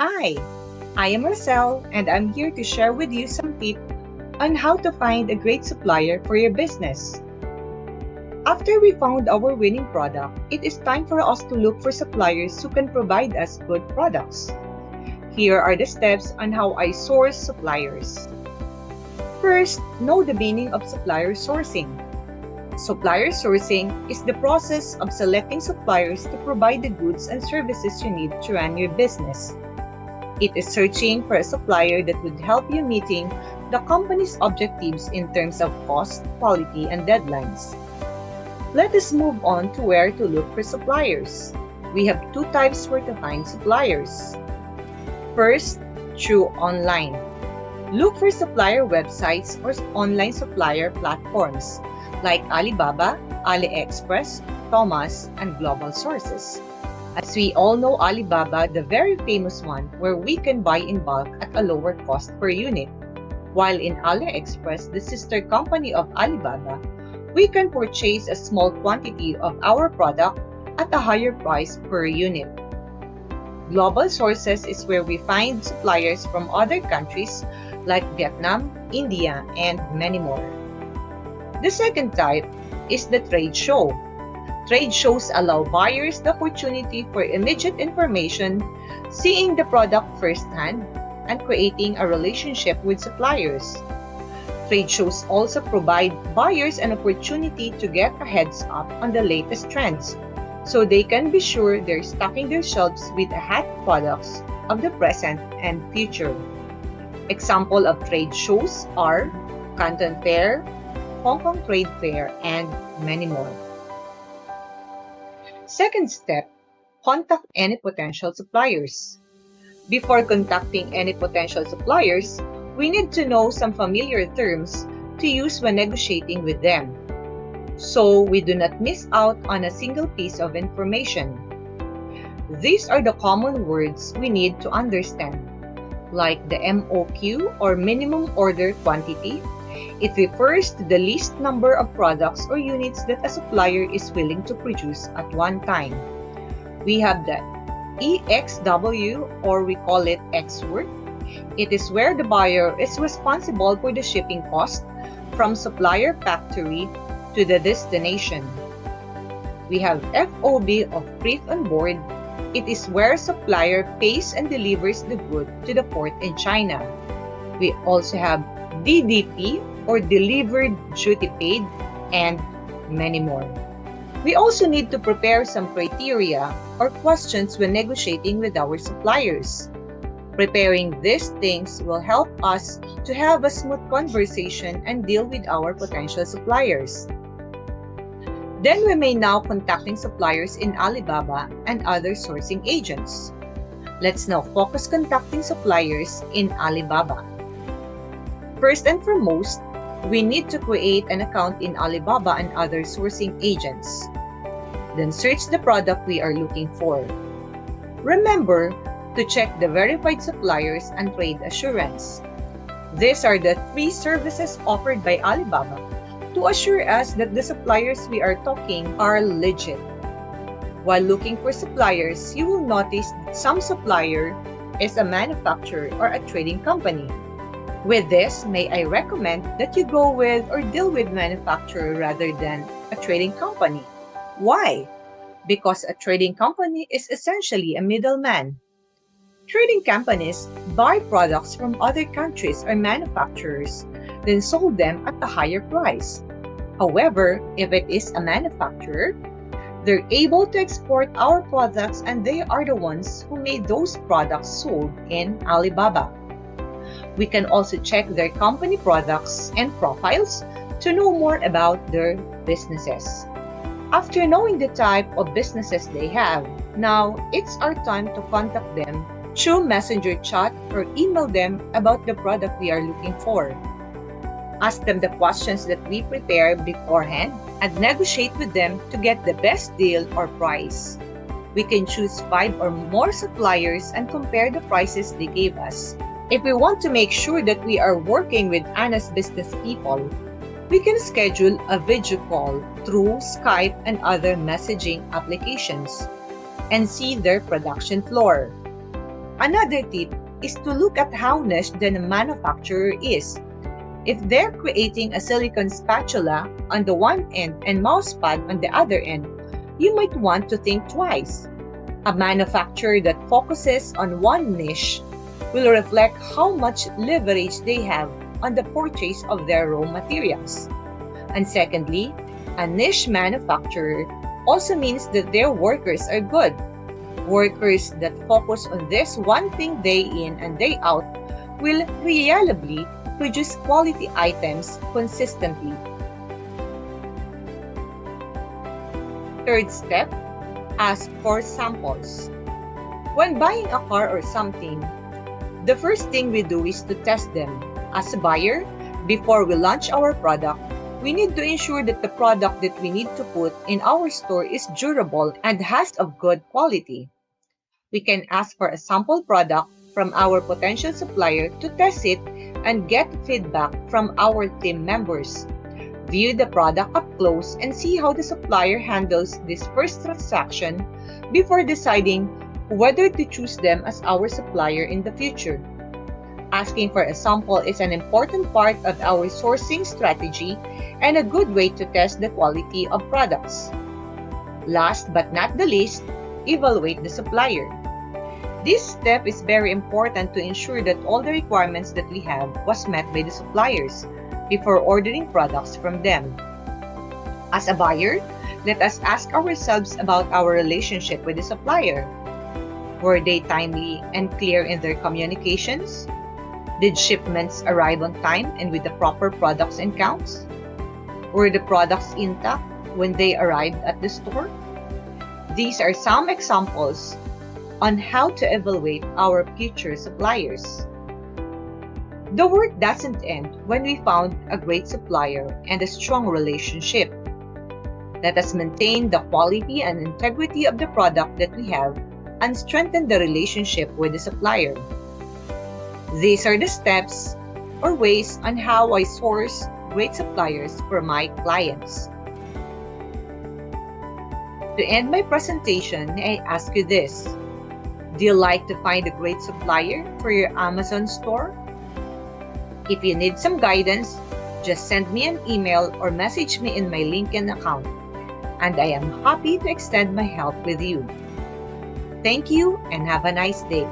Hi, I am Marcel and I'm here to share with you some tips on how to find a great supplier for your business. After we found our winning product, it is time for us to look for suppliers who can provide us good products. Here are the steps on how I source suppliers. First, know the meaning of supplier sourcing. Supplier sourcing is the process of selecting suppliers to provide the goods and services you need to run your business. It is searching for a supplier that would help you meeting the company's objectives in terms of cost, quality, and deadlines. Let us move on to where to look for suppliers. We have two types where to find suppliers. First, through online. Look for supplier websites or online supplier platforms like Alibaba, AliExpress, Thomas, and Global Sources. As we all know Alibaba, the very famous one where we can buy in bulk at a lower cost per unit. While in AliExpress, the sister company of Alibaba, we can purchase a small quantity of our product at a higher price per unit. Global Sources is where we find suppliers from other countries like Vietnam, India, and many more. The second type is the trade show. Trade shows allow buyers the opportunity for immediate information, seeing the product firsthand, and creating a relationship with suppliers. Trade shows also provide buyers an opportunity to get a heads up on the latest trends, so they can be sure they're stocking their shelves with hot products of the present and future. Example of trade shows are Canton Fair, Hong Kong Trade Fair, and many more. Second step, contact any potential suppliers. Before contacting any potential suppliers, we need to know some familiar terms to use when negotiating with them, so we do not miss out on a single piece of information. These are the common words we need to understand, like the MOQ or minimum order quantity. It refers to the least number of products or units that a supplier is willing to produce at one time. We have the EXW, or we call it X word. It is where the buyer is responsible for the shipping cost from supplier factory to the destination. We have FOB of Freight on Board. It is where supplier pays and delivers the good to the port in China. We also have DDP, or Delivered Duty Paid, and many more. We also need to prepare some criteria or questions when negotiating with our suppliers. Preparing these things will help us to have a smooth conversation and deal with our potential suppliers. Then we may now contacting suppliers in Alibaba and other sourcing agents. Let's now focus contacting suppliers in Alibaba. First and foremost, we need to create an account in Alibaba and other sourcing agents. Then search the product we are looking for. Remember to check the verified suppliers and trade assurance. These are the three services offered by Alibaba to assure us that the suppliers we are talking are legit. While looking for suppliers, you will notice that some supplier is a manufacturer or a trading company. With this, may I recommend that you go with or deal with manufacturer rather than a trading company. Why? Because a trading company is essentially a middleman. Trading companies buy products from other countries or manufacturers, then sold them at a higher price. However, if it is a manufacturer, they're able to export our products and they are the ones who made those products sold in Alibaba. We can also check their company products and profiles to know more about their businesses. After knowing the type of businesses they have, now it's our time to contact them through messenger chat or email them about the product we are looking for. Ask them the questions that we prepare beforehand and negotiate with them to get the best deal or price. We can choose 5 or more suppliers and compare the prices they gave us. If we want to make sure that we are working with honest business people, we can schedule a video call through Skype and other messaging applications and see their production floor. Another tip is to look at how niche the manufacturer is. If they're creating a silicone spatula on the one end and mousepad on the other end, you might want to think twice. A manufacturer that focuses on one niche will reflect how much leverage they have on the purchase of their raw materials. And secondly, a niche manufacturer also means that their workers are good. Workers that focus on this one thing day in and day out will reliably produce quality items consistently. Third step, ask for samples. When buying a car or something, the first thing we do is to test them. As a buyer, before we launch our product, we need to ensure that the product that we need to put in our store is durable and has of good quality. We can ask for a sample product from our potential supplier to test it and get feedback from our team members. View the product up close and see how the supplier handles this first transaction before deciding whether to choose them as our supplier in the future. Asking for a sample is an important part of our sourcing strategy and a good way to test the quality of products. Last but not the least, evaluate the supplier. This step is very important to ensure that all the requirements that we have was met by the suppliers before ordering products from them. As a buyer, let us ask ourselves about our relationship with the supplier. Were they timely and clear in their communications? Did shipments arrive on time and with the proper products and counts? Were the products intact when they arrived at the store? These are some examples on how to evaluate our future suppliers. The work doesn't end when we found a great supplier and a strong relationship. Let us maintain the quality and integrity of the product that we have and strengthen the relationship with the supplier. These are the steps or ways on how I source great suppliers for my clients. To end my presentation, I ask you this. Do you like to find a great supplier for your Amazon store? If you need some guidance, just send me an email or message me in my LinkedIn account, and I am happy to extend my help with you. Thank you and have a nice day.